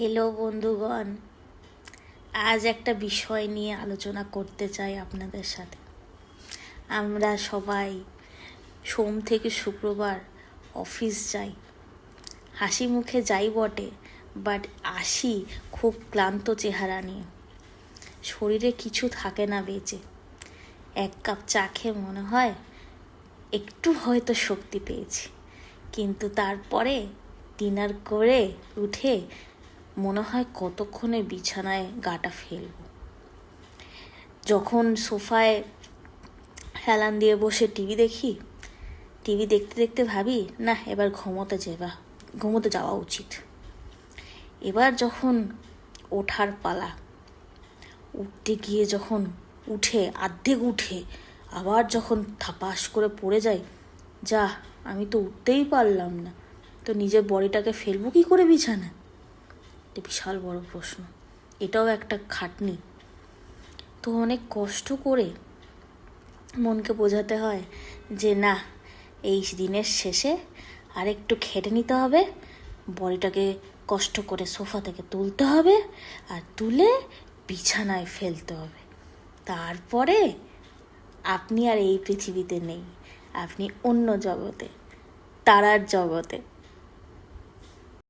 Hello বন্ধুগণ, আজ একটা বিষয় নিয়ে আলোচনা করতে চাই আপনাদের সাথে। আমরা সবাই সোম থেকে শুক্রবার অফিস যাই, হাসি মুখে যাই বটে, বাট আসি খুব ক্লান্ত চেহারা নিয়ে। শরীরে কিছু থাকে না বেঁচে। এক কাপ চা খেয়ে মনে হয় একটু হয়তো শক্তি পেয়েছি, কিন্তু তারপরে ডিনার করে উঠে মনে হয় কতক্ষণে বিছানায় গাটা ফেলব। যখন সোফায় হেলান দিয়ে বসে টিভি দেখি, টিভি দেখতে দেখতে ভাবি না এবার ঘুমোতে যাওয়া উচিত। এবার যখন ওঠার পালা, উঠতে গিয়ে যখন অর্ধেক উঠে আবার যখন থাপাস করে পড়ে যাই, যা আমি তো উঠতেই পারলাম না, তো নিজের বডিটাকে ফেলবো কি করে বিছানায়? এটা বিশাল বড় প্রশ্ন। এটাও একটা খাটনি। তো অনেক কষ্ট করে মনকে বোঝাতে হয় যে না, এই দিনের শেষে আরেকটু খেটে নিতে হবে, বডিটাকে কষ্ট করে সোফা থেকে তুলতে হবে, আর তুলে বিছানায় ফেলতে হবে। তারপরে আপনি আর এই পৃথিবীতে নেই, আপনি অন্য জগতে, তারার জগতে।